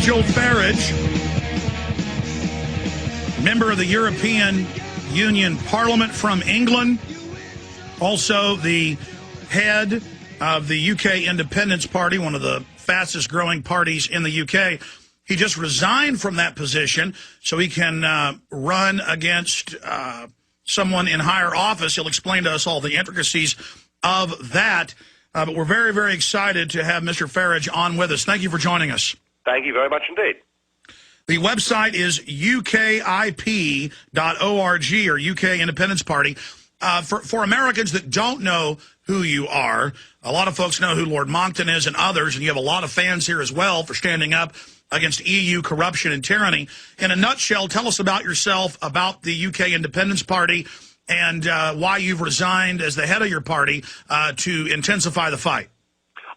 Nigel Farage, member of the European Union Parliament from England, also the head of the UK Independence Party, one of the fastest growing parties in the UK. He just resigned from that position so he can run against someone in higher office. He'll explain to us all the intricacies of that. But we're very, very excited to have Mr. Farage on with us. Thank you for joining us. Thank you very much indeed. The website is UKIP.org, or UK Independence Party. For Americans that don't know who you are, a lot of folks know who Lord Monckton is and others, and you have a lot of fans here as well for standing up against EU corruption and tyranny. In a nutshell, tell us about yourself, about the UK Independence Party, and why you've resigned as the head of your party to intensify the fight.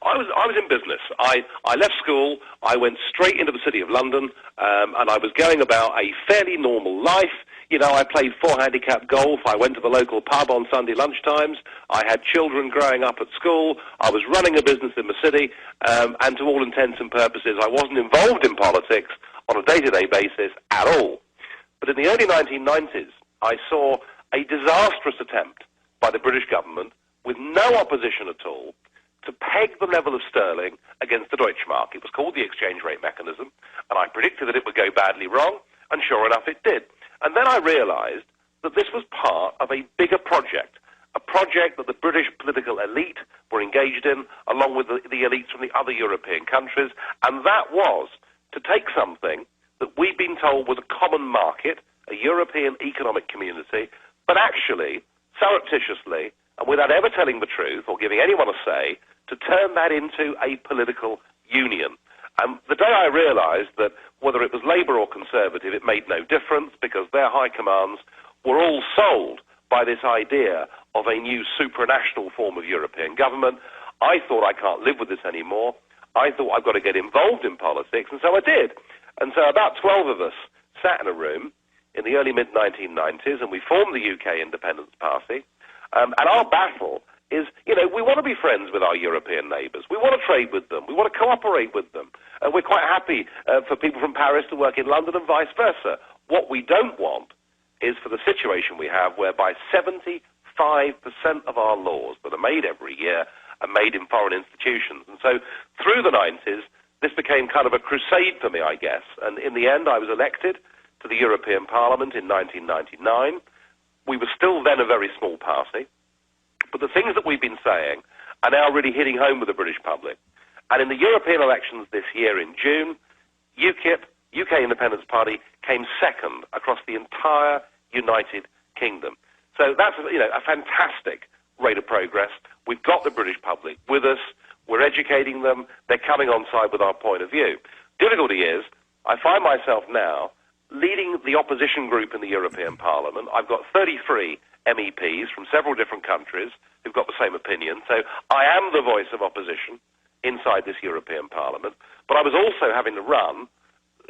I was in business. I left school, I went straight into the City of London, and I was going about a fairly normal life. You know, I played four-handicap golf, I went to the local pub on Sunday lunchtimes, I had children growing up at school, I was running a business in the city, and to all intents and purposes, I wasn't involved in politics on a day-to-day basis at all. But in the early 1990s, I saw a disastrous attempt by the British government, with no opposition at all, to peg the level of sterling against the Deutschmark. It was called the exchange rate mechanism, and I predicted that it would go badly wrong, and sure enough it did. And then I realized that this was part of a bigger project, a project that the British political elite were engaged in, along with the elites from the other European countries, and that was to take something that we'd been told was a common market, a European economic community, but actually, surreptitiously, and without ever telling the truth or giving anyone a say, to turn that into a political union. The day I realized that whether it was Labour or Conservative, it made no difference because their high commands were all sold by this idea of a new supranational form of European government, I thought I can't live with this anymore. I thought I've got to get involved in politics, and so I did. And so about 12 of us sat in a room in the early mid-1990s, and we formed the UK Independence Party. And our battle is, you know, we want to be friends with our European neighbours. We want to trade with them. We want to cooperate with them. We're quite happy for people from Paris to work in London and vice versa. What we don't want is for the situation we have whereby 75% of our laws that are made every year are made in foreign institutions. And so through the 90s, this became kind of a crusade for me, I guess. And in the end, I was elected to the European Parliament in 1999. We were still then a very small party, but the things that we've been saying are now really hitting home with the British public. And in the European elections this year in June, UKIP, UK Independence Party, came second across the entire United Kingdom. So that's, you know, a fantastic rate of progress. We've got the British public with us. We're educating them. They're coming on side with our point of view. Difficulty is, I find myself now leading the opposition group in the European Parliament. I've got 33 MEPs from several different countries who've got the same opinion. So I am the voice of opposition inside this European Parliament. But I was also having to run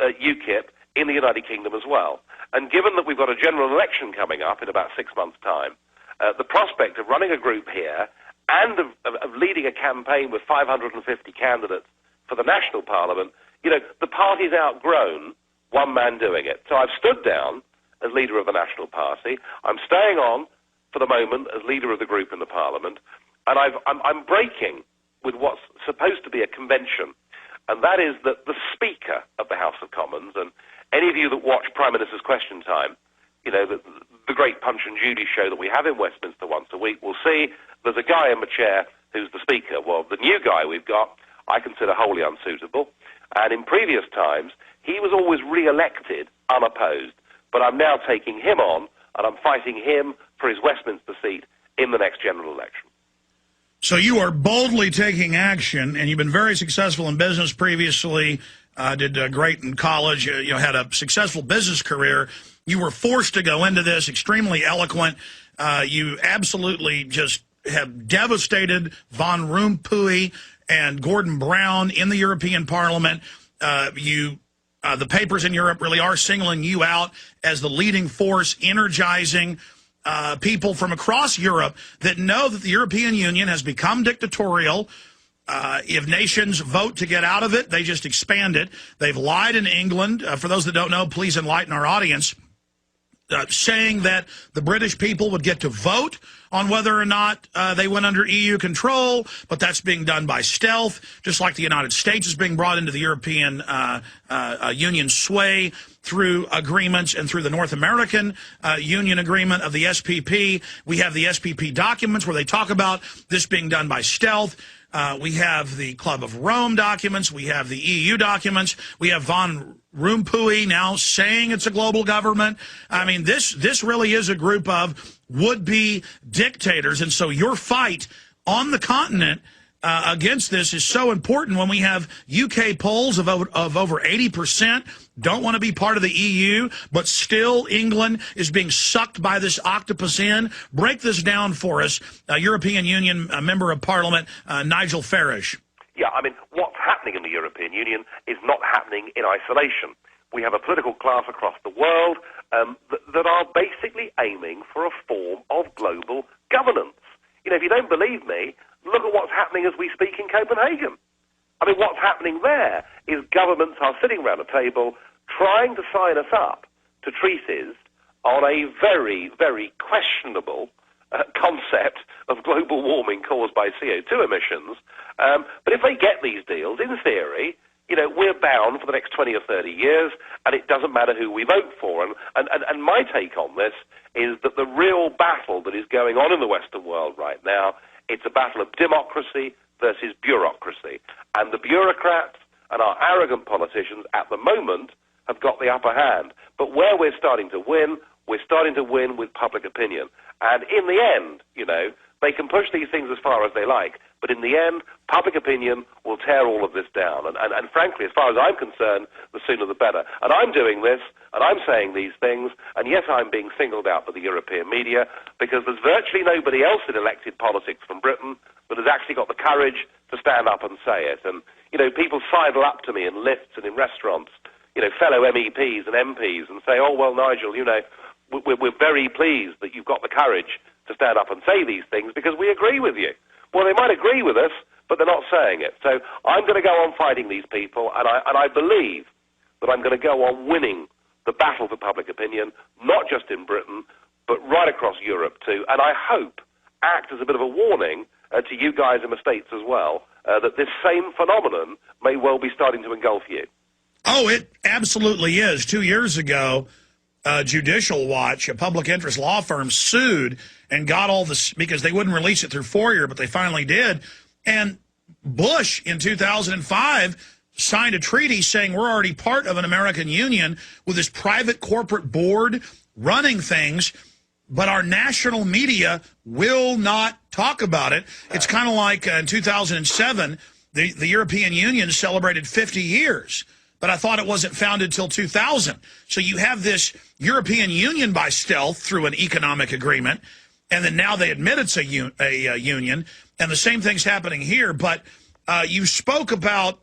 UKIP in the United Kingdom as well. And given that we've got a general election coming up in about 6 months' time, the prospect of running a group here and of leading a campaign with 550 candidates for the national parliament, you know, the party's outgrown one man doing it. So I've stood down as leader of the National Party. I'm staying on for the moment as leader of the group in the Parliament, and I'm breaking with what's supposed to be a convention, and that is that the Speaker of the House of Commons, and any of you that watch Prime Minister's Question Time, you know, the great Punch and Judy show that we have in Westminster once a week, will see there's a guy in the chair who's the Speaker. Well, the new guy we've got, I consider wholly unsuitable, and in previous times, he was always re-elected unopposed, but I'm now taking him on, and I'm fighting him for his Westminster seat in the next general election. So you are boldly taking action, and you've been very successful in business previously, did great in college, you know, had a successful business career. You were forced to go into this, extremely eloquent. You absolutely just have devastated Van Rompuy and Gordon Brown in the European Parliament. The papers in Europe really are singling you out as the leading force, energizing people from across Europe that know that the European Union has become dictatorial If nations vote to get out of it, they just expand it. They've lied in England. For those that don't know, please enlighten our audience. Saying that the British people would get to vote on whether or not they went under EU control, but that's being done by stealth, just like the United States is being brought into the European Union sway through agreements and through the North American Union agreement of the SPP. We have the SPP documents where they talk about this being done by stealth. We have the Club of Rome documents. We have the EU documents. We have Von Rompuy now saying it's a global government. I mean, this really is a group of would-be dictators. And so your fight on the continent against this is so important when we have UK polls of over 80% don't want to be part of the EU, but still England is being sucked by this octopus in. Break this down for us, European Union Member of Parliament, Nigel Farage. Yeah, I mean, what's happening in the European Union is not happening in isolation. We have a political class across the world that are basically aiming for a form of global governance. You know, if you don't believe me, look at what's happening as we speak in Copenhagen. I mean, what's happening there is governments are sitting around a table trying to sign us up to treaties on a very, very questionable concept of global warming caused by CO2 emissions. But if they get these deals, in theory, you know, we're bound for the next 20 or 30 years, and it doesn't matter who we vote for. And my take on this is that the real battle that is going on in the Western world right now, it's a battle of democracy versus bureaucracy. And the bureaucrats and our arrogant politicians at the moment have got the upper hand. But where we're starting to win with public opinion. And in the end, you know, they can push these things as far as they like, but in the end, public opinion will tear all of this down. And frankly, as far as I'm concerned, the sooner the better. And I'm doing this, and I'm saying these things, and yes, I'm being singled out by the European media, because there's virtually nobody else in elected politics from Britain that has actually got the courage to stand up and say it. And, you know, people sidle up to me in lifts and in restaurants, you know, fellow MEPs and MPs, and say, oh, well, Nigel, you know, we're very pleased that you've got the courage to stand up and say these things because we agree with you. Well, they might agree with us, but they're not saying it. So I'm going to go on fighting these people, and I believe that I'm going to go on winning the battle for public opinion, not just in Britain, but right across Europe too. And I hope act as a bit of a warning to you guys in the States as well, that this same phenomenon may well be starting to engulf you. Oh, it absolutely is. 2 years ago, Judicial Watch, a public interest law firm, sued and got all this because they wouldn't release it through FOIA, but they finally did. And Bush in 2005 signed a treaty saying we're already part of an American Union with this private corporate board running things, but our national media will not talk about it. It's kind of like in 2007, the European Union celebrated 50 years. But I thought it wasn't founded till 2000. So you have this European Union by stealth through an economic agreement, and then now they admit it's a union, and the same thing's happening here. But you spoke about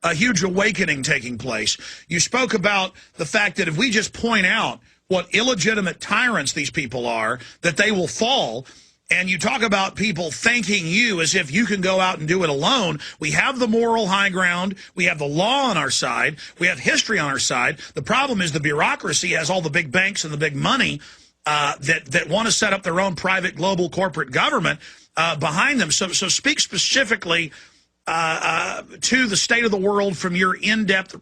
a huge awakening taking place. You spoke about the fact that if we just point out what illegitimate tyrants these people are, that they will fall. And you talk about people thanking you as if you can go out and do it alone. We have the moral high ground. We have the law on our side. We have history on our side. The problem is the bureaucracy has all the big banks and the big money that want to set up their own private global corporate government behind them. So speak specifically to the state of the world from your in-depth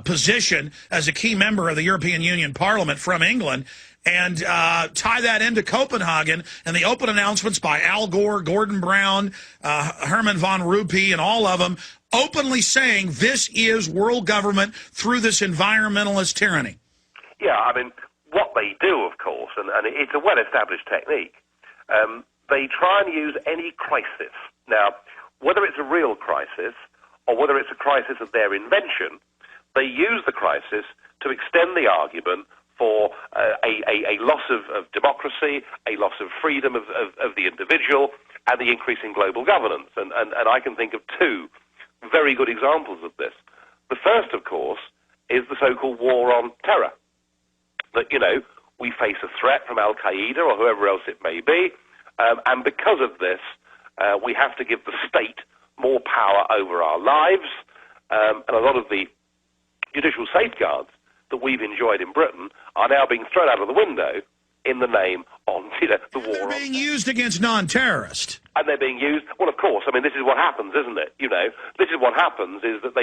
position as a key member of the European Union Parliament from England, and tie that into Copenhagen and the open announcements by Al Gore, Gordon Brown, Herman von Rompuy, and all of them openly saying this is world government through this environmentalist tyranny. Yeah, I mean, what they do, of course, and it's a well-established technique, they try and use any crisis. Now, whether it's a real crisis or whether it's a crisis of their invention, they use the crisis to extend the argument for a loss of democracy, a loss of freedom of the individual, and the increase in global governance. And I can think of two very good examples of this. The first, of course, is the so-called war on terror. That, you know, we face a threat from Al-Qaeda or whoever else it may be, and because of this, we have to give the state more power over our lives, and a lot of the judicial safeguards that we've enjoyed in Britain are now being thrown out of the window in the name of the war. They're being used against non-terrorists. And they're being used. Well, of course. I mean, this is what happens, isn't it? This is what happens is that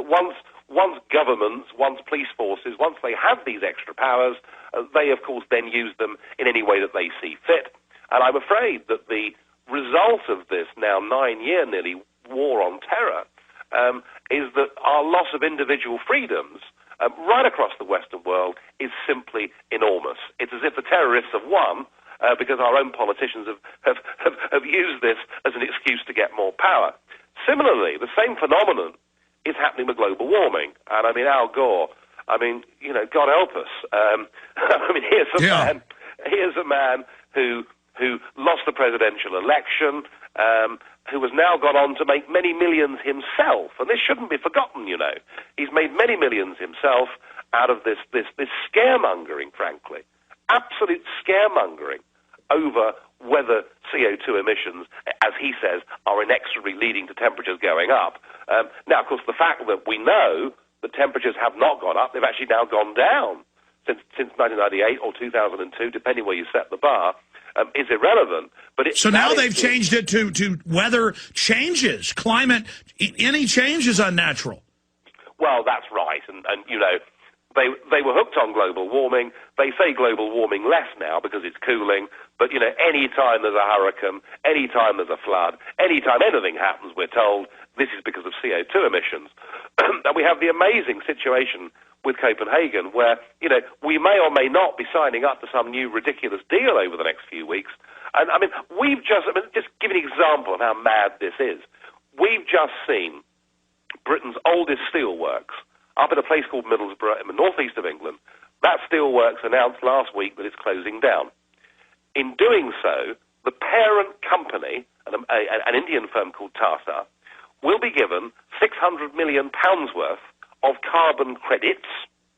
once governments, once police forces, once they have these extra powers, they of course then use them in any way that they see fit. And I'm afraid that the result of this now 9-year nearly war on terror is that our loss of individual freedoms right across the Western world is simply enormous. It's as if the terrorists have won because our own politicians have used this as an excuse to get more power. Similarly, the same phenomenon is happening with global warming. And I mean, Al Gore, God help us. Here's a man who lost the presidential election, who has now gone on to make many millions himself, and this shouldn't be forgotten, He's made many millions himself out of this scaremongering, frankly, absolute scaremongering over whether CO2 emissions, as he says, are inexorably leading to temperatures going up. Now, of course, the fact that we know that temperatures have not gone up, they've actually now gone down since 1998 or 2002, depending where you set the bar, is irrelevant. But so now they've changed it to weather changes, climate, any change is unnatural. Well, that's right, and they were hooked on global warming. They say global warming less now because it's cooling, but any time there's a hurricane, any time there's a flood, any time anything happens, we're told this is because of CO2 emissions. And we have the amazing situation with Copenhagen, where, we may or may not be signing up to some new ridiculous deal over the next few weeks. And, just give an example of how mad this is. We've just seen Britain's oldest steelworks up at a place called Middlesbrough in the northeast of England. That steelworks announced last week that it's closing down. In doing so, the parent company, an Indian firm called Tata, will be given £600 million worth of carbon credits,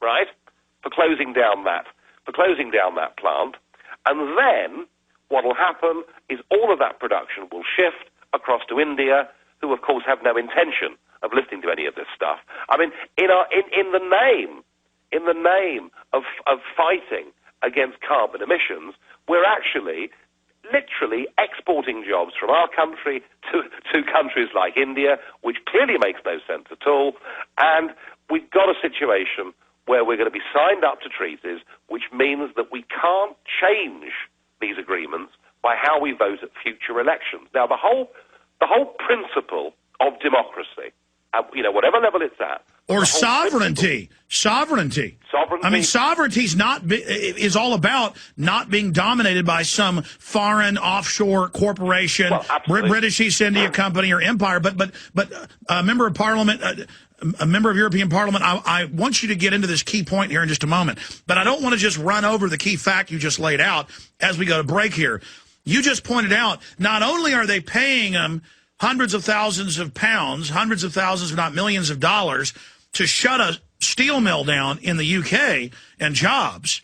right, for closing down that plant. And then what will happen is all of that production will shift across to India, who of course have no intention of listening to any of this stuff. I mean, in the name of fighting against carbon emissions, we're actually literally exporting jobs from our country to countries like India, which clearly makes no sense at all. And we've got a situation where we're going to be signed up to treaties, which means that we can't change these agreements by how we vote at future elections. Now, the whole principle of democracy, whatever level it's at, or sovereignty. Sovereignty. I mean, sovereignty is all about not being dominated by some foreign offshore corporation, British East India Company or empire. But a member of Parliament, a member of European Parliament, I want you to get into this key point here in just a moment. But I don't want to just run over the key fact you just laid out as we go to break here. You just pointed out not only are they paying them hundreds of thousands of pounds, hundreds of thousands, if not millions of dollars, to shut a steel mill down in the UK and jobs.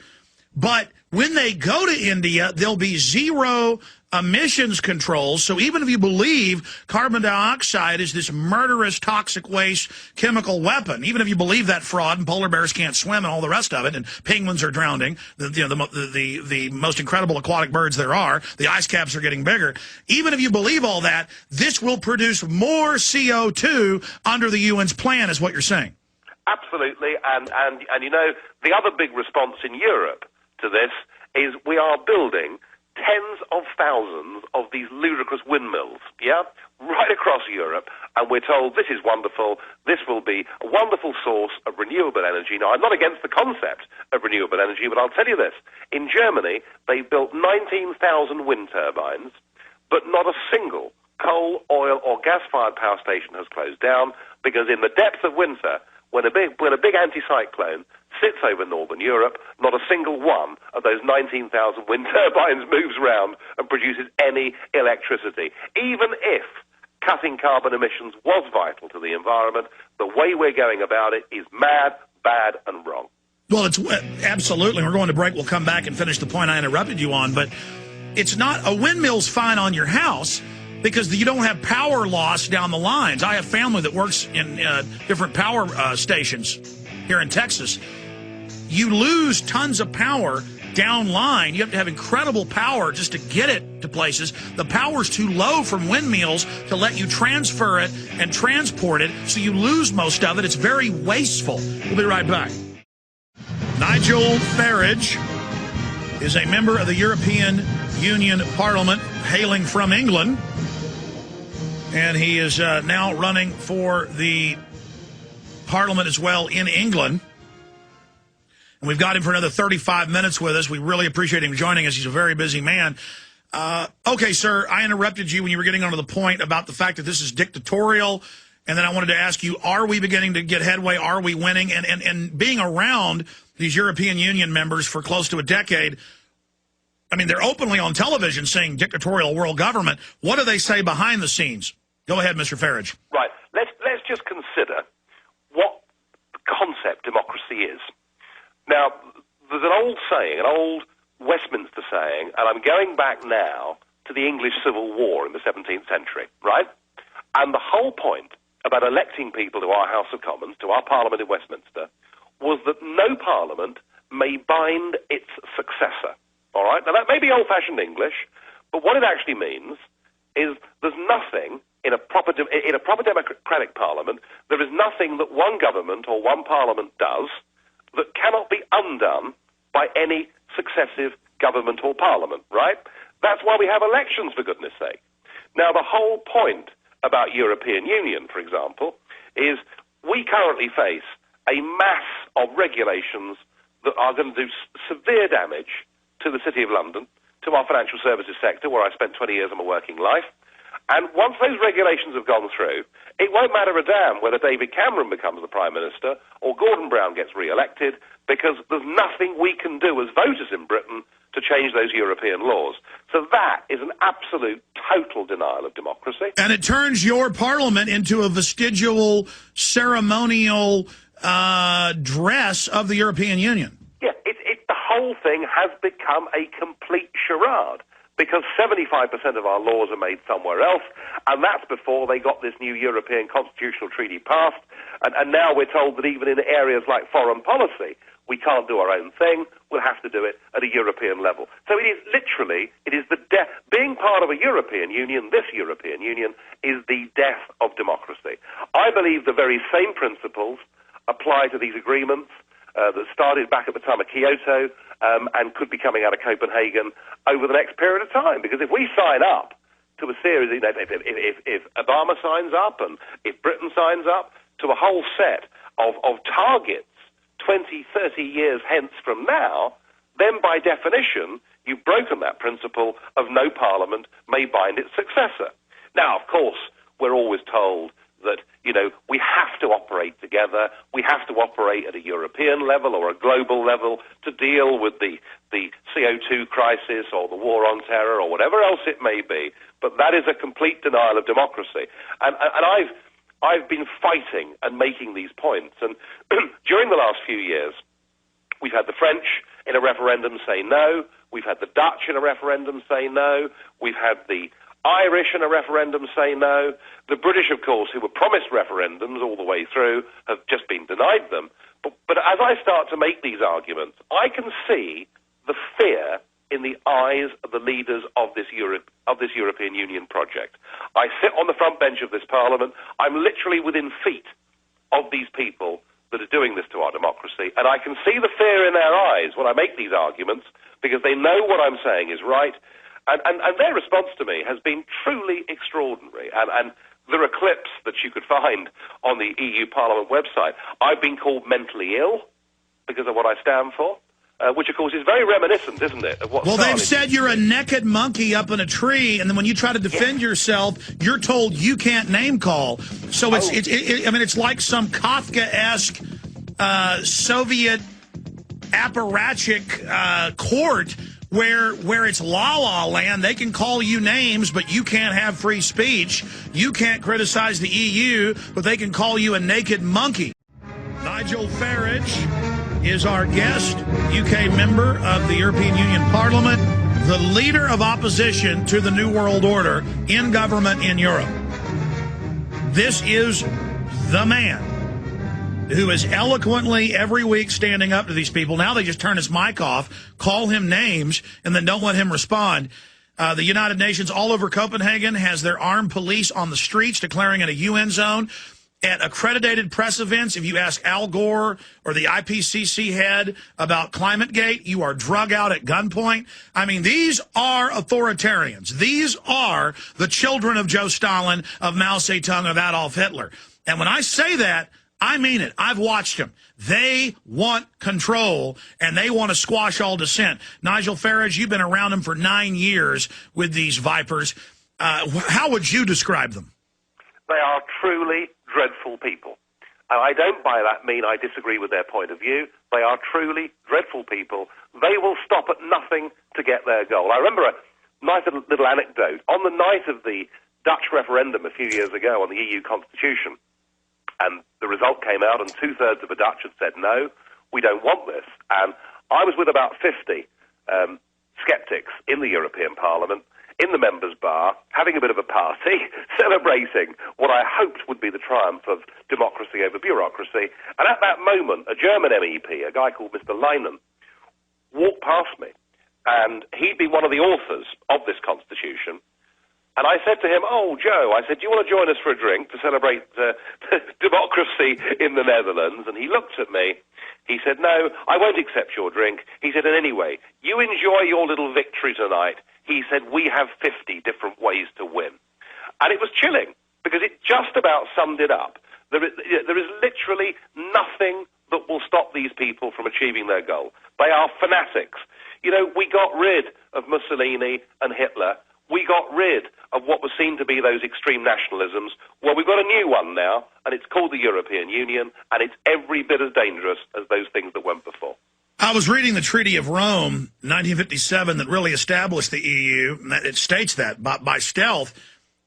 But when they go to India, there'll be zero emissions controls. So even if you believe carbon dioxide is this murderous, toxic waste chemical weapon, even if you believe that fraud and polar bears can't swim and all the rest of it, and penguins are drowning, the most incredible aquatic birds there are, the ice caps are getting bigger. Even if you believe all that, this will produce more CO2 under the UN's plan, is what you're saying. Absolutely, and the other big response in Europe to this is we are building tens of thousands of these ludicrous windmills, right across Europe, and we're told this is wonderful, this will be a wonderful source of renewable energy. Now, I'm not against the concept of renewable energy, but I'll tell you this. In Germany, they built 19,000 wind turbines, but not a single coal, oil, or gas-fired power station has closed down, because in the depths of winter, when a big anticyclone sits over northern Europe, not a single one of those 19,000 wind turbines moves round and produces any electricity. Even if cutting carbon emissions was vital to the environment, the way we're going about it is mad, bad, and wrong. Well, it's absolutely. We're going to break. We'll come back and finish the point I interrupted you on. But it's not, a windmill's fine on your house, because you don't have power loss down the lines. I have family that works in different power stations here in Texas. You lose tons of power down line. You have to have incredible power just to get it to places. The power's too low from windmills to let you transfer it and transport it, so you lose most of it. It's very wasteful. We'll be right back. Nigel Farage is a member of the European Union Parliament, hailing from England, and he is now running for the Parliament as well in England. And we've got him for another 35 minutes with us. We really appreciate him joining us. He's a very busy man. Okay, sir, I interrupted you when you were getting onto the point about the fact that this is dictatorial. And then I wanted to ask you, are we beginning to get headway? Are we winning? And being around these European Union members for close to a decade, I mean, they're openly on television saying dictatorial world government. What do they say behind the scenes? Go ahead, Mr. Farage. Right. Let's just consider what the concept democracy is. Now, there's an old saying, an old Westminster saying, and I'm going back now to the English Civil War in the 17th century, right? And the whole point about electing people to our House of Commons, to our Parliament in Westminster, was that no Parliament may bind its successor, all right? Now, that may be old-fashioned English, but what it actually means is there's nothing in a proper democratic Parliament, there is nothing that one government or one Parliament does that cannot be undone by any successive government or parliament, right? That's why we have elections, for goodness sake. Now, the whole point about European Union, for example, is we currently face a mass of regulations that are going to do severe damage to the City of London, to our financial services sector, where I spent 20 years of my working life. And once those regulations have gone through, it won't matter a damn whether David Cameron becomes the Prime Minister or Gordon Brown gets re-elected, because there's nothing we can do as voters in Britain to change those European laws. So that is an absolute, total denial of democracy. And it turns your parliament into a vestigial, ceremonial dress of the European Union. Yeah, the whole thing has become a complete charade, because 75% of our laws are made somewhere else, and that's before they got this new European Constitutional Treaty passed, and now we're told that even in areas like foreign policy, we can't do our own thing, we'll have to do it at a European level. So it is literally, being part of a European Union, this European Union, is the death of democracy. I believe the very same principles apply to these agreements that started back at the time of Kyoto and could be coming out of Copenhagen over the next period of time. Because if we sign up to a series, if Obama signs up and if Britain signs up to a whole set of targets 20, 30 years hence from now, then by definition, you've broken that principle of no parliament may bind its successor. Now, of course, we're always told that, we have to operate together, we have to operate at a European level or a global level to deal with the CO2 crisis or the war on terror or whatever else it may be, but that is a complete denial of democracy. And I've been fighting and making these points, and during the last few years, we've had the French in a referendum say no, we've had the Dutch in a referendum say no, we've had the Irish in a referendum say no. The British, of course, who were promised referendums all the way through, have just been denied them. But as I start to make these arguments, I can see the fear in the eyes of the leaders of this European Union project. I sit on the front bench of this Parliament. I'm literally within feet of these people that are doing this to our democracy, and I can see the fear in their eyes when I make these arguments, because they know what I'm saying is right. And their response to me has been truly extraordinary. And there are clips that you could find on the EU Parliament website. I've been called mentally ill because of what I stand for, which, of course, is very reminiscent, isn't it, of what they've said you're a naked monkey up in a tree, and then when you try to defend yourself, you're told you can't name call. So it's like some Kafka-esque Soviet apparatchik court where it's la-la land. They can call you names, but you can't have free speech. You can't criticize the EU, but they can call you a naked monkey. Nigel Farage is our guest, UK member of the European Union Parliament. the leader of opposition to the New World Order in government in Europe. This is the man who is eloquently every week standing up to these people. Now they just turn his mic off, call him names, and then don't let him respond. The United Nations all over Copenhagen has their armed police on the streets declaring it a UN zone. At accredited press events, if you ask Al Gore or the IPCC head about ClimateGate, you are drug out at gunpoint. I mean, these are authoritarians. These are the children of Joe Stalin, of Mao Zedong, of Adolf Hitler. And when I say that, I mean it. I've watched them. They want control, and they want to squash all dissent. Nigel Farage, you've been around them for 9 years with these vipers. How would you describe them? They are truly dreadful people. I don't by that mean I disagree with their point of view. They are truly dreadful people. They will stop at nothing to get their goal. I remember a nice little anecdote. On the night of the Dutch referendum a few years ago on the EU Constitution, and the result came out, and 2/3 of the Dutch had said, no, we don't want this. And I was with about 50 skeptics in the European Parliament, in the members' bar, having a bit of a party, celebrating what I hoped would be the triumph of democracy over bureaucracy. And at that moment, a German MEP, a guy called Mr. Leinen, walked past me. And he'd been one of the authors of this constitution. And I said to him, oh, Joe, I said, do you want to join us for a drink to celebrate democracy in the Netherlands? And he looked at me. He said, no, I won't accept your drink. He said, and anyway, you enjoy your little victory tonight. He said, we have 50 different ways to win. And it was chilling, because it just about summed it up. There is literally nothing that will stop these people from achieving their goal. They are fanatics. You know, we got rid of Mussolini and Hitler. We got rid of what was seen to be those extreme nationalisms. Well, we've got a new one now, and it's called the European Union, and it's every bit as dangerous as those things that went before. I was reading the Treaty of Rome, 1957, that really established the EU. It states that by stealth.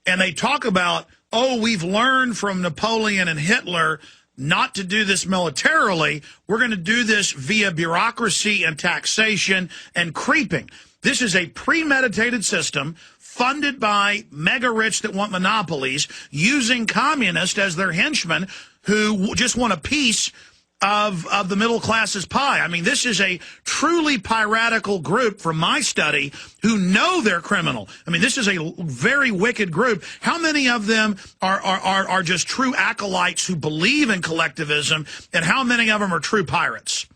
And they talk about, oh, we've learned from Napoleon and Hitler not to do this militarily. We're going to do this via bureaucracy and taxation and creeping. This is a premeditated system funded by mega-rich that want monopolies, using communists as their henchmen who just want a piece of the middle class's pie. I mean, this is a truly piratical group from my study who know they're criminal. I mean, this is a very wicked group. How many of them are just true acolytes who believe in collectivism, and how many of them are true pirates?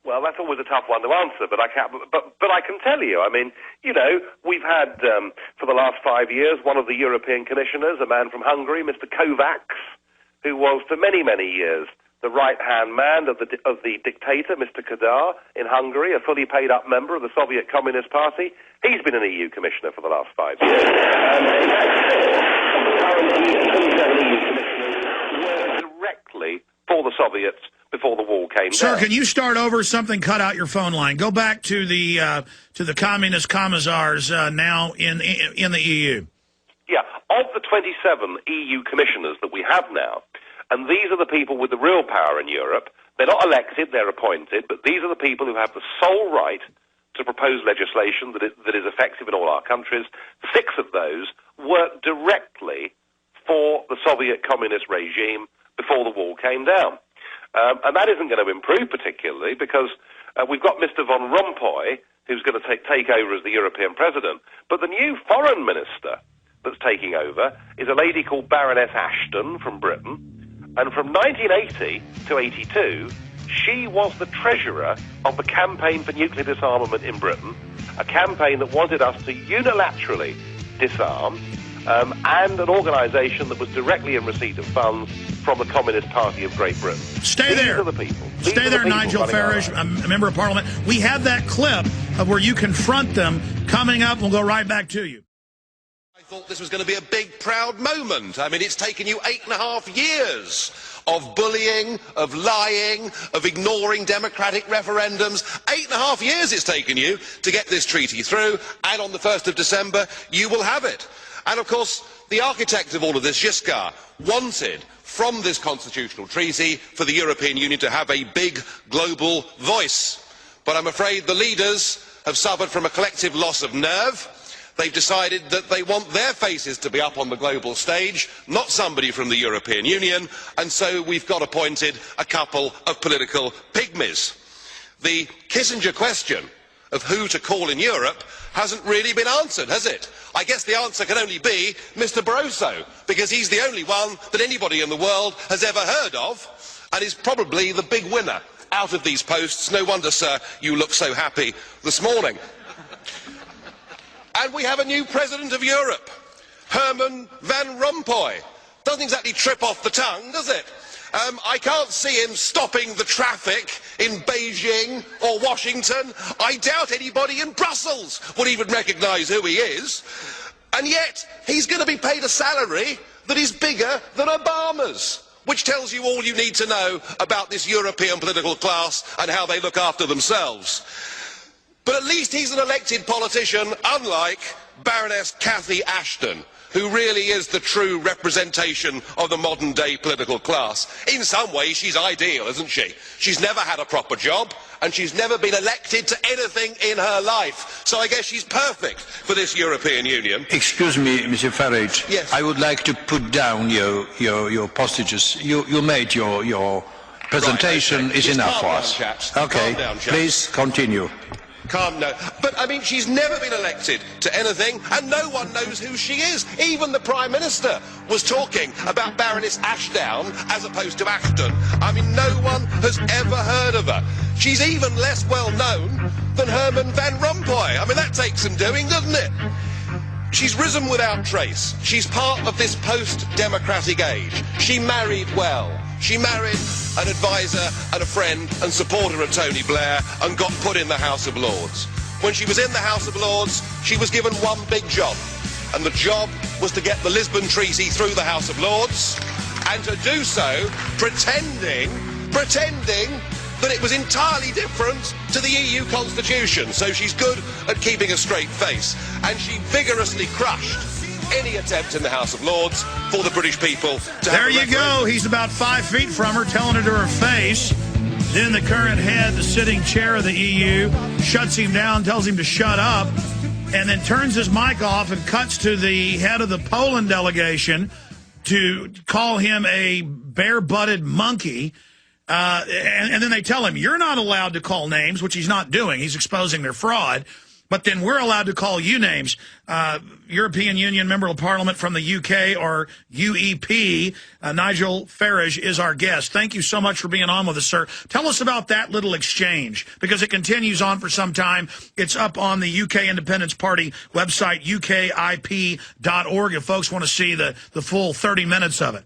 Well, that's always a tough one to answer, but I can tell you. I mean, you know, we've had, for the last 5 years, one of the European commissioners, a man from Hungary, Mr. Kovacs, who was for many, many years the right-hand man of the dictator, Mr. Kadar, in Hungary, a fully paid-up member of the Soviet Communist Party. He's been an EU commissioner for the last 5 years. Directly for the Soviets before the wall came down. Sir, can you start over? Something cut out your phone line. Go back to the communist commissars now in the EU. Yeah, of the 27 EU commissioners that we have now, and these are the people with the real power in Europe. They're not elected, they're appointed, but these are the people who have the sole right to propose legislation that is effective in all our countries. 6 of those work directly for the Soviet communist regime before the wall came down. And that isn't going to improve particularly, because we've got Mr. Van Rompuy, who's going to take over as the European president. But the new foreign minister that's taking over is a lady called Baroness Ashton from Britain. And from 1980 to 82, she was the treasurer of the Campaign for Nuclear Disarmament in Britain, a campaign that wanted us to unilaterally disarm, and an organisation that was directly in receipt of funds from the Communist Party of Great Britain. Stay there. These are the people. Stay there, Nigel Farage, a member of Parliament. We have that clip of where you confront them coming up. We'll go right back to you. I thought this was going to be a big, proud moment. I mean, it's taken you 8.5 years of bullying, of lying, of ignoring democratic referendums. 8.5 years it's taken you to get this treaty through, and on the 1st of December, you will have it. And of course, the architect of all of this, Giscard, wanted from this constitutional treaty for the European Union to have a big global voice. But I'm afraid the leaders have suffered from a collective loss of nerve. They've decided that they want their faces to be up on the global stage, not somebody from the European Union, and so we've got appointed a couple of political pygmies. The Kissinger question of who to call in Europe hasn't really been answered, has it? I guess the answer can only be Mr. Barroso, because he's the only one that anybody in the world has ever heard of, and is probably the big winner out of these posts. No wonder, sir, you look so happy this morning. And we have a new President of Europe, Herman Van Rompuy. Doesn't exactly trip off the tongue, does it? I can't see him stopping the traffic in Beijing or Washington. I doubt anybody in Brussels would even recognise who he is. And yet, he's going to be paid a salary that is bigger than Obama's, which tells you all you need to know about this European political class and how they look after themselves. But at least he's an elected politician, unlike Baroness Cathy Ashton, who really is the true representation of the modern day political class. In some ways she's ideal, isn't she? She's never had a proper job and she's never been elected to anything in her life. So I guess she's perfect for this European Union. Excuse me, Mr. Farage. Yes. I would like to put down your postages. You made your presentation. Right, okay. Is Just enough for calm us. down, chaps. Okay, Calm down, chaps. please continue. Calm no. But, I mean, she's never been elected to anything, and no one knows who she is. Even the Prime Minister was talking about Baroness Ashdown as opposed to Ashton. I mean, no one has ever heard of her. She's even less well known than Herman Van Rompuy. I mean, that takes some doing, doesn't it? She's risen without trace. She's part of this post-democratic age. She married well. She married an advisor and a friend and supporter of Tony Blair and got put in the House of Lords. When she was in the House of Lords, she was given one big job, and the job was to get the Lisbon Treaty through the House of Lords, and to do so pretending that it was entirely different to the EU Constitution. So she's good at keeping a straight face, and she vigorously crushed any attempt in the House of Lords for the British people to There have a you referendum. go. He's about 5 feet from her, telling her to her face. Then the current head, the sitting chair of the EU, shuts him down, tells him to shut up, and then turns his mic off and cuts to the head of the Poland delegation to call him a bare-butted monkey. And then they tell him, you're not allowed to call names, which he's not doing. He's exposing their fraud. But then we're allowed to call you names. European Union Member of Parliament from the UK, or UEP, Nigel Farage, is our guest. Thank you so much for being on with us, sir. Tell us about that little exchange, because it continues on for some time. It's up on the UK Independence Party website, UKIP.org, if folks want to see the full 30 minutes of it.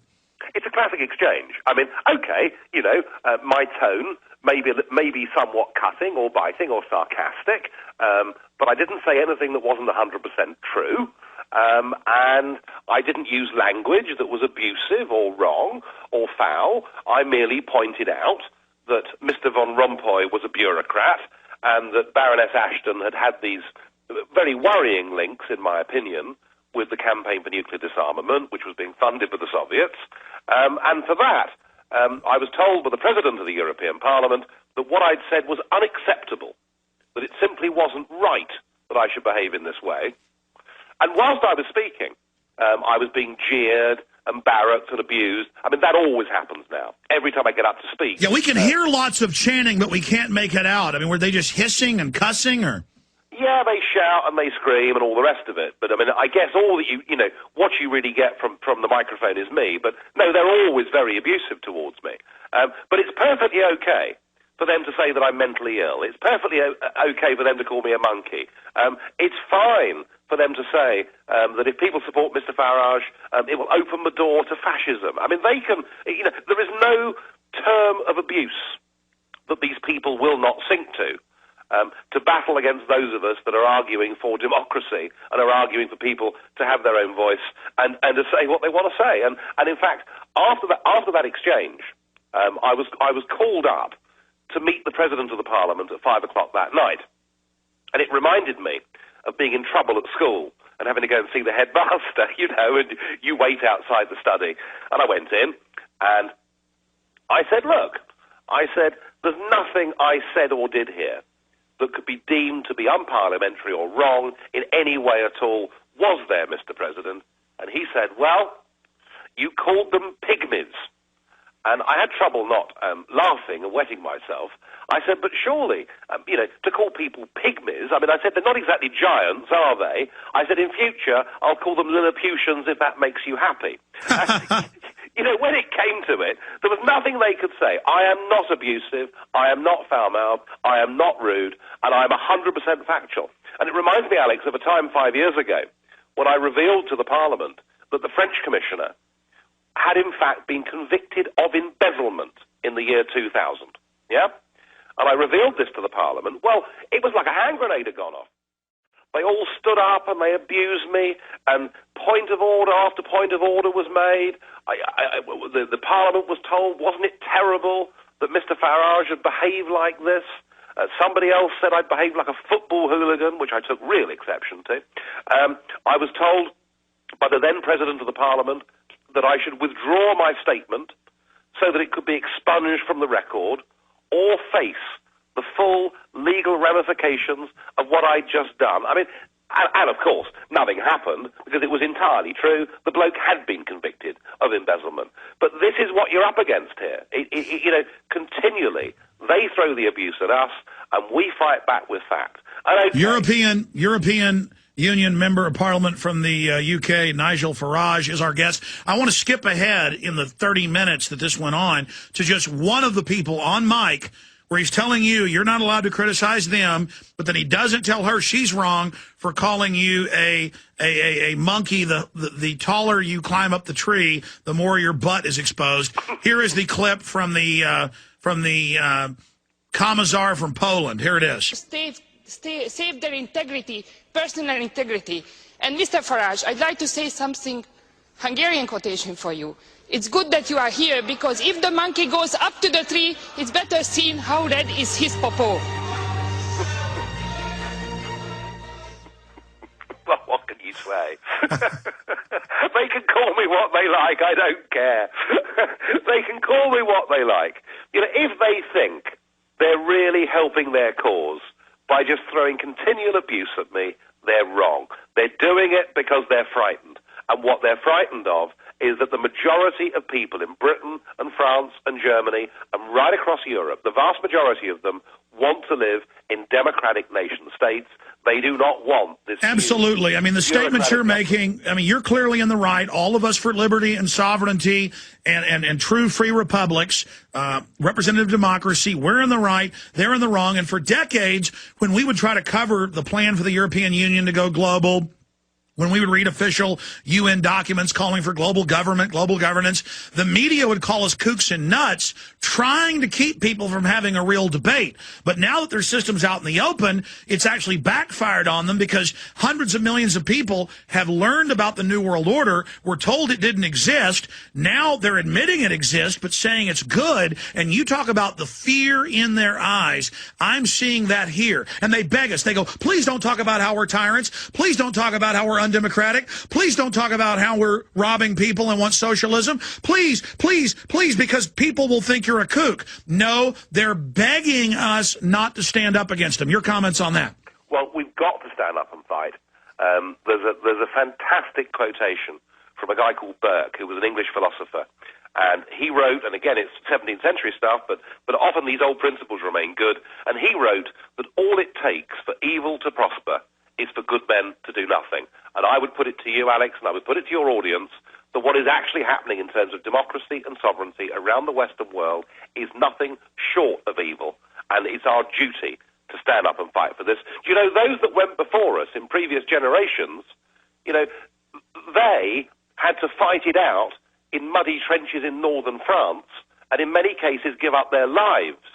It's a classic exchange. I mean, okay, you know, my tone maybe somewhat cutting or biting or sarcastic, but I didn't say anything that wasn't 100% true, and I didn't use language that was abusive or wrong or foul. I merely pointed out that Mr. Van Rompuy was a bureaucrat and that Baroness Ashton had these very worrying links, in my opinion, with the campaign for nuclear disarmament, which was being funded by the Soviets, and for that, I was told by the President of the European Parliament that what I'd said was unacceptable, that it simply wasn't right that I should behave in this way. And whilst I was speaking, I was being jeered and barracked and abused. I mean, that always happens now, every time I get up to speak. Yeah, we can hear lots of chanting, but we can't make it out. I mean, were they just hissing and cussing, or...? Yeah, they shout and they scream and all the rest of it. But, I mean, I guess all that what you really get from the microphone is me. But, no, they're always very abusive towards me. But it's perfectly okay for them to say that I'm mentally ill. It's perfectly okay for them to call me a monkey. It's fine for them to say that if people support Mr. Farage, it will open the door to fascism. I mean, they can, there is no term of abuse that these people will not sink to battle against those of us that are arguing for democracy and are arguing for people to have their own voice and to say what they want to say. And in fact, after that exchange, I was called up to meet the President of the Parliament at 5 o'clock that night. And it reminded me of being in trouble at school and having to go and see the headmaster, and you wait outside the study. And I went in and I said, look, there's nothing I said or did here that could be deemed to be unparliamentary or wrong in any way at all, was there, Mr. President? And he said, well, you called them pygmies. And I had trouble not laughing and wetting myself. I said, but surely, to call people pygmies, I mean, I said, they're not exactly giants, are they? I said, in future, I'll call them Lilliputians if that makes you happy. When it came to it, there was nothing they could say. I am not abusive, I am not foul-mouthed, I am not rude, and I'm 100% factual. And it reminds me, Alex, of a time 5 years ago when I revealed to the Parliament that the French commissioner had in fact been convicted of embezzlement in the year 2000. Yeah? And I revealed this to the Parliament. Well, it was like a hand grenade had gone off. They all stood up and they abused me, and point of order after point of order was made. The Parliament was told, wasn't it terrible that Mr. Farage had behaved like this? Somebody else said I'd behaved like a football hooligan, which I took real exception to. I was told by the then President of the Parliament that I should withdraw my statement so that it could be expunged from the record, or face the full legal ramifications of what I'd just done. I mean, and of course, nothing happened because it was entirely true. The bloke had been convicted of embezzlement. But this is what you're up against here. Continually, they throw the abuse at us, and we fight back with fact. European Union Member of Parliament from the UK, Nigel Farage, is our guest. I want to skip ahead in the 30 minutes that this went on to just one of the people on mic where he's telling you you're not allowed to criticize them, but then he doesn't tell her she's wrong for calling you a monkey. The taller you climb up the tree, the more your butt is exposed. Here is the clip from the Commissar from Poland. Here it is. Save their integrity, personal integrity. And Mr. Farage, I'd like to say something, Hungarian quotation for you. It's good that you are here, because if the monkey goes up to the tree, it's better seen how red is his popo. Well, what can you say? They can call me what they like, I don't care. They can call me what they like. If they think they're really helping their cause by just throwing continual abuse at me, they're wrong. They're doing it because they're frightened. And what they're frightened of is that the majority of people in Britain and France and Germany and right across Europe, the vast majority of them, want to live in democratic nation states. They do not want this. Absolutely. I mean, the statements you're making, I mean, you're clearly in the right. All of us for liberty and sovereignty and true free republics, representative democracy, we're in the right, they're in the wrong. And for decades, when we would try to cover the plan for the European Union to go global, when we would read official UN documents calling for global government, global governance, the media would call us kooks and nuts, trying to keep people from having a real debate. But now that their system's out in the open, it's actually backfired on them, because hundreds of millions of people have learned about the New World Order, were told it didn't exist. Now they're admitting it exists, but saying it's good. And you talk about the fear in their eyes. I'm seeing that here. And they beg us. They go, please don't talk about how we're tyrants. Please don't talk about how we're undemocratic. Please don't talk about how we're robbing people and want socialism. Please, please, please, because people will think you're a kook. No, they're begging us not to stand up against them. Your comments on that? Well, we've got to stand up and fight. There's a fantastic quotation from a guy called Burke, who was an English philosopher. And he wrote, and again, it's 17th century stuff, but often these old principles remain good. And he wrote that all it takes for evil to prosper is for good men to do nothing. And I would put it to you, Alex, and I would put it to your audience, that what is actually happening in terms of democracy and sovereignty around the Western world is nothing short of evil. And it's our duty to stand up and fight for this. Do you know, those that went before us in previous generations, they had to fight it out in muddy trenches in northern France, and in many cases give up their lives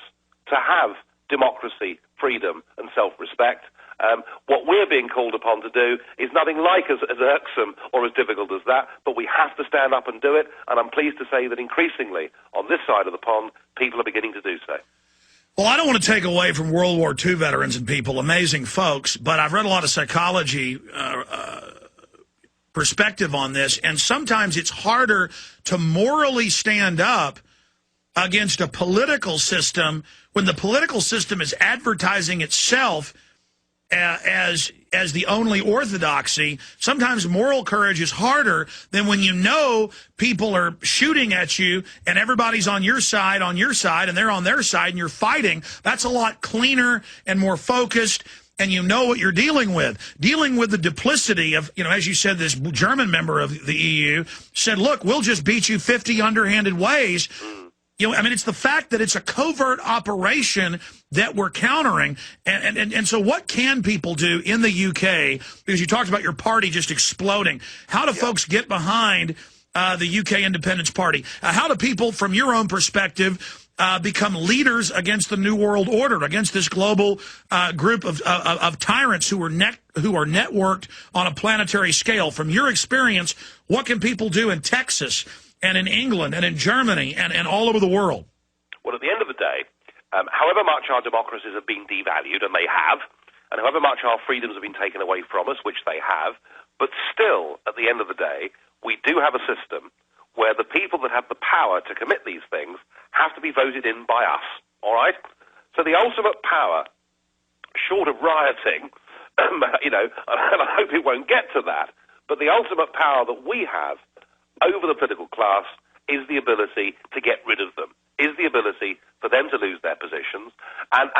to have democracy, freedom, and self-respect. What we're being called upon to do is nothing like as irksome or as difficult as that, but we have to stand up and do it, and I'm pleased to say that increasingly on this side of the pond, people are beginning to do so. Well, I don't want to take away from World War II veterans and people, amazing folks, but I've read a lot of psychology perspective on this, and sometimes it's harder to morally stand up against a political system when the political system is advertising itself as the only orthodoxy. Sometimes moral courage is harder than when you know people are shooting at you and everybody's on your side, and they're on their side, and you're fighting. That's a lot cleaner and more focused, and you know what you're dealing with. Dealing with the duplicity of, as you said, this German member of the EU said, look, we'll just beat you 50 underhanded ways. It's the fact that it's a covert operation that we're countering. And so what can people do in the UK? Because you talked about your party just exploding. How do folks get behind the UK Independence Party? How do people, from your own perspective, become leaders against the New World Order, against this global group of tyrants who are networked on a planetary scale? From your experience, what can people do in Texas and in England and in Germany and all over the world? Well, at the end of the day, however much our democracies have been devalued, and they have, and however much our freedoms have been taken away from us, which they have, but still, at the end of the day, we do have a system where the people that have the power to commit these things have to be voted in by us, all right? So the ultimate power, short of rioting, and I hope it won't get to that, but the ultimate power that we have over the political class is the ability to get rid of them, is the ability for them to lose their positions. And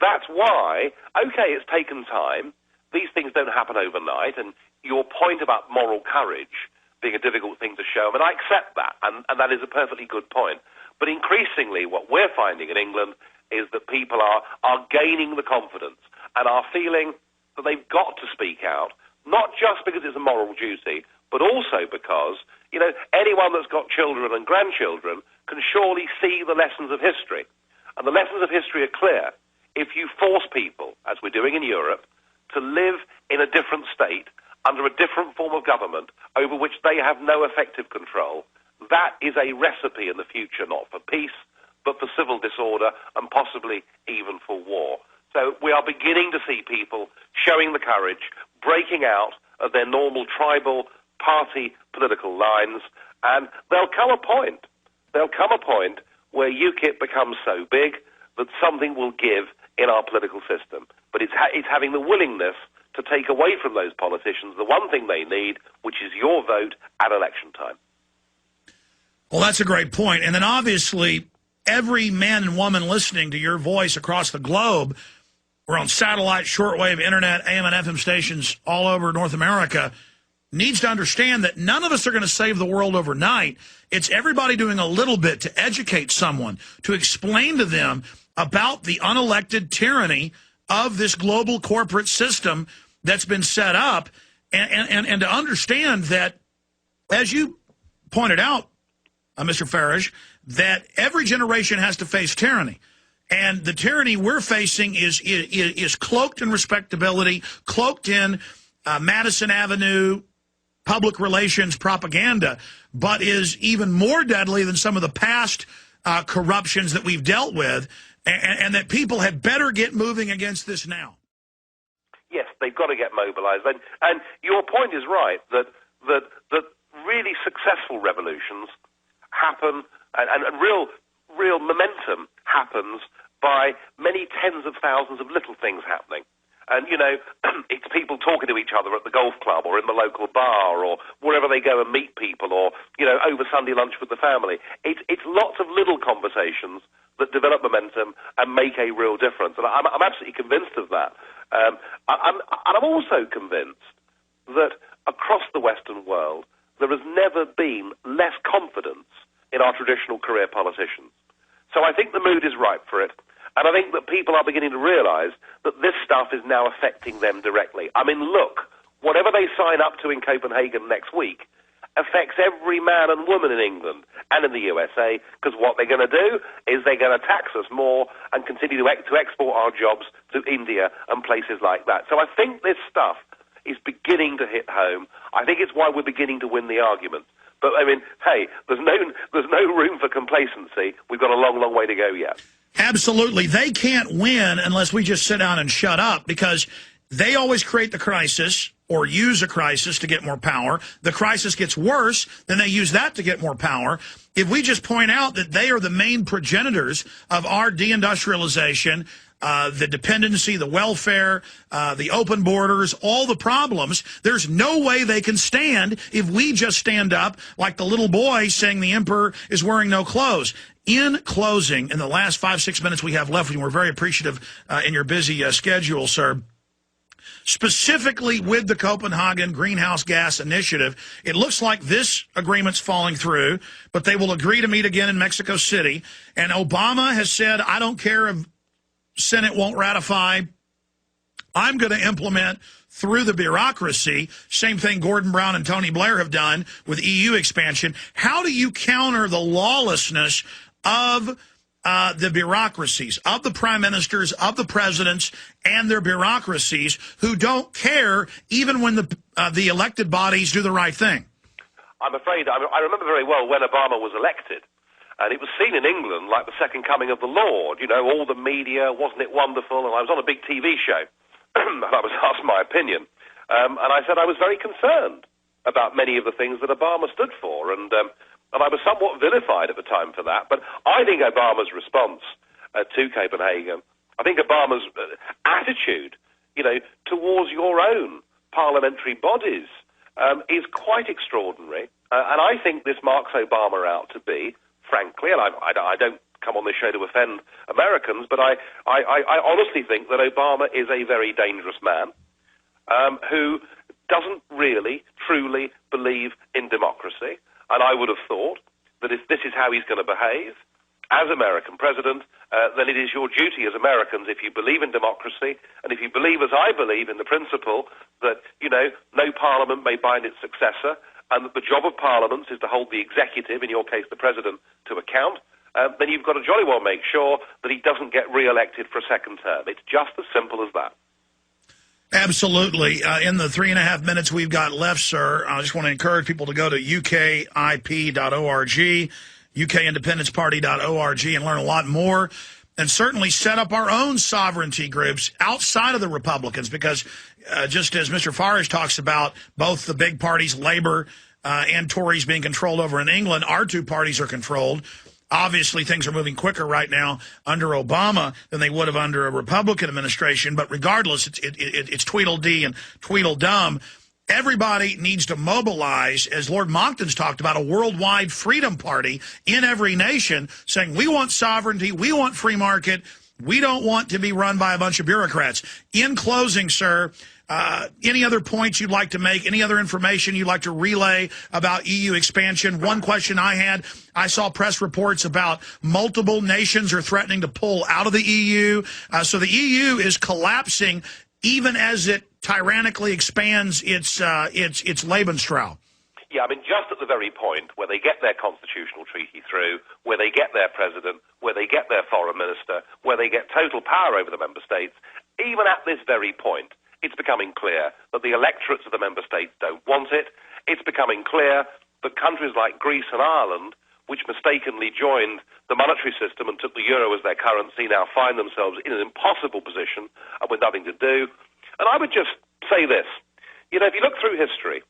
that's why, okay, it's taken time. These things don't happen overnight. And your point about moral courage being a difficult thing to show, I accept that, and that is a perfectly good point. But increasingly, what we're finding in England is that people are gaining the confidence and are feeling that they've got to speak out, not just because it's a moral duty, but also because, anyone that's got children and grandchildren can surely see the lessons of history. And the lessons of history are clear. If you force people, as we're doing in Europe, to live in a different state, under a different form of government, over which they have no effective control, that is a recipe in the future, not for peace, but for civil disorder and possibly even for war. So we are beginning to see people showing the courage, breaking out of their normal tribal party political lines, and there'll come a point where UKIP becomes so big that something will give in our political system. But it's having the willingness to take away from those politicians the one thing they need, which is your vote at election time. Well, that's a great point. And then obviously, every man and woman listening to your voice across the globe, we're on satellite, shortwave, internet, AM and FM stations all over North America, needs to understand that none of us are going to save the world overnight. It's everybody doing a little bit to educate someone, to explain to them about the unelected tyranny of this global corporate system that's been set up, and to understand that, as you pointed out, Mr. Farage, that every generation has to face tyranny. And the tyranny we're facing is cloaked in respectability, cloaked in Madison Avenue public relations propaganda, but is even more deadly than some of the past corruptions that we've dealt with, and that people had better get moving against this now. Yes, they've got to get mobilized. And your point is right, that really successful revolutions happen, and real momentum happens by many tens of thousands of little things happening. And, it's people talking to each other at the golf club or in the local bar or wherever they go and meet people, or, over Sunday lunch with the family. It's lots of little conversations that develop momentum and make a real difference. And I'm absolutely convinced of that. And I'm also convinced that across the Western world, there has never been less confidence in our traditional career politicians. So I think the mood is ripe for it. And I think that people are beginning to realize that this stuff is now affecting them directly. I mean, look, whatever they sign up to in Copenhagen next week affects every man and woman in England and in the USA, because what they're going to do is they're going to tax us more and continue to export our jobs to India and places like that. So I think this stuff is beginning to hit home. I think it's why we're beginning to win the argument. But, I mean, hey, there's no room for complacency. We've got a long, long way to go yet. Absolutely. They can't win unless we just sit down and shut up, because They always create the crisis or use a crisis to get more power. The crisis gets worse, then they use that to get more power. If we just point out that they are the main progenitors of our deindustrialization, the dependency, the welfare, the open borders, all the problems, there's no way they can stand if we just stand up like the little boy saying the emperor is wearing no clothes. In closing, in the last 5-6 minutes we have left, and we're very appreciative in your busy schedule, sir, specifically with the Copenhagen Greenhouse Gas Initiative, it looks like this agreement's falling through, but they will agree to meet again in Mexico City. And Obama has said, I don't care if Senate won't ratify, I'm going to implement through the bureaucracy. Same thing Gordon Brown and Tony Blair have done with EU expansion. How do you counter the lawlessness of the bureaucracies, of the prime ministers, of the presidents, and their bureaucracies who don't care even when the elected bodies do the right thing? I'm afraid I remember very well when Obama was elected, and it was seen in England like the second coming of the Lord. You know, all the media, wasn't it wonderful? And I was on a big TV show, and I was asked my opinion, and I said I was very concerned about many of the things that Obama stood for, and I was somewhat vilified at the time for that. But I think Obama's response to Copenhagen, I think Obama's attitude, you know, towards your own parliamentary bodies is quite extraordinary. And I think this marks Obama out to be, frankly, and I don't come on this show to offend Americans, but I honestly think that Obama is a very dangerous man who doesn't really, truly believe in democracy. And I would have thought that if this is how he's going to behave as American president, then it is your duty as Americans, if you believe in democracy, and if you believe, as I believe, in the principle that, you know, no parliament may bind its successor, and that the job of parliaments is to hold the executive, in your case the president, to account, then you've got to jolly well make sure that he doesn't get re-elected for a second term. It's just as simple as that. Absolutely. In the 3.5 minutes we've got left, sir, I just want to encourage people to go to UKIP.org, UKIndependenceparty.org, and learn a lot more, and certainly set up our own sovereignty groups outside of the Republicans, because just as Mr. Farage talks about both the big parties, Labour and Tories, being controlled over in England, our two parties are controlled. Obviously, things are moving quicker right now under Obama than they would have under a Republican administration. But regardless, it's Tweedledee and Tweedledum. Everybody needs to mobilize, as Lord Monckton's talked about, a worldwide freedom party in every nation saying we want sovereignty, we want free market, we don't want to be run by a bunch of bureaucrats. In closing, sir, any other points you'd like to make, any other information you'd like to relay about EU expansion? One question I had, I saw press reports about multiple nations are threatening to pull out of the EU. So the EU is collapsing even as it tyrannically expands its Lebensraum. Yeah, I mean, just at the very point where they get their constitutional treaty through, where they get their president, where they get their foreign minister, where they get total power over the member states, even at this very point, it's becoming clear that the electorates of the member states don't want it. It's becoming clear that countries like Greece and Ireland, which mistakenly joined the monetary system and took the euro as their currency, now find themselves in an impossible position and with nothing to do. And I would just say this. You know, if you look through history,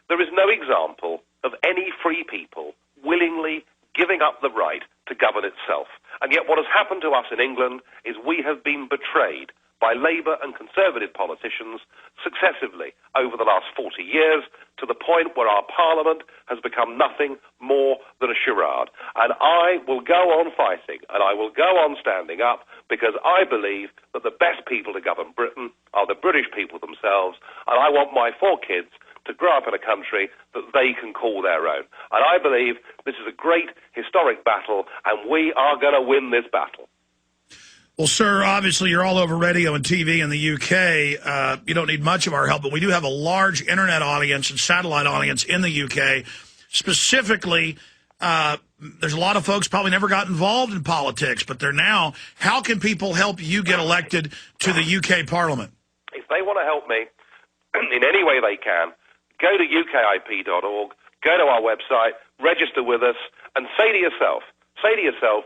there is no example of any free people willingly giving up the right to govern itself. And yet what has happened to us in England is we have been betrayed by Labour and Conservative politicians successively over the last 40 years, to the point where our Parliament has become nothing more than a charade. And I will go on fighting, and I will go on standing up, because I believe that the best people to govern Britain are the British people themselves, and I want my 4 kids to grow up in a country that they can call their own. And I believe this is a great historic battle, and we are going to win this battle. Well, sir, obviously you're all over radio and TV in the UK. You don't need much of our help, but we do have a large internet audience and satellite audience in the UK. Specifically, there's a lot of folks probably never got involved in politics, but they're now. How can people help you get elected to the UK Parliament? If they want to help me in any way they can, go to UKIP.org, go to our website, register with us, and say to yourself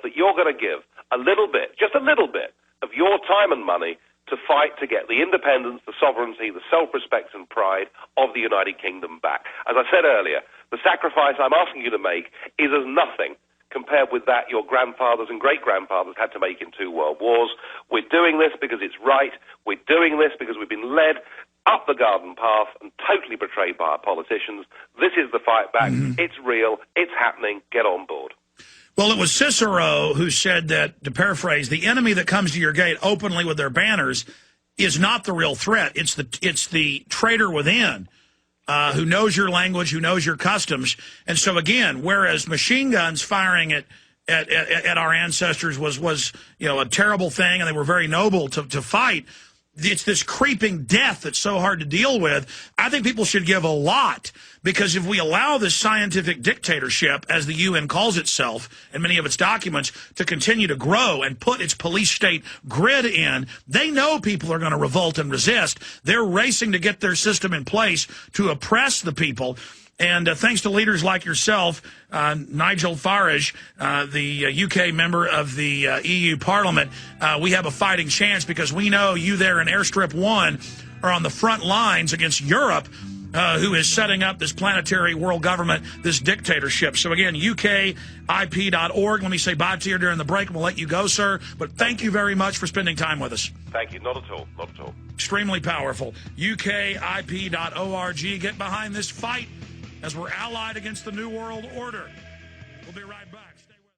that you're going to give a little bit, just a little bit, of your time and money to fight to get the independence, the sovereignty, the self-respect and pride of the United Kingdom back. As I said earlier, the sacrifice I'm asking you to make is as nothing compared with that your grandfathers and great-grandfathers had to make in 2 world wars. We're doing this because it's right. We're doing this because we've been led up the garden path and totally betrayed by our politicians. This is the fight back. It's real. It's happening. Get on board. Well, it was Cicero who said that, to paraphrase, the enemy that comes to your gate openly with their banners is not the real threat. It's the traitor within who knows your language, who knows your customs. And so, again, whereas machine guns firing at our ancestors was a terrible thing, and they were very noble to fight, it's this creeping death that's so hard to deal with. I think people should give a lot, because if we allow this scientific dictatorship, as the UN calls itself in many of its documents, to continue to grow and put its police state grid in, they know people are going to revolt and resist. They're racing to get their system in place to oppress the people. And thanks to leaders like yourself, Nigel Farage, the UK member of the EU Parliament, we have a fighting chance, because we know you there in Airstrip 1 are on the front lines against Europe, who is setting up this planetary world government, this dictatorship. So again, UKIP.org. Let me say bye to you during the break, and we'll let you go, sir. But thank you very much for spending time with us. Thank you. Not at all. Not at all. Extremely powerful. UKIP.org. Get behind this fight as we're allied against the New World Order. We'll be right back.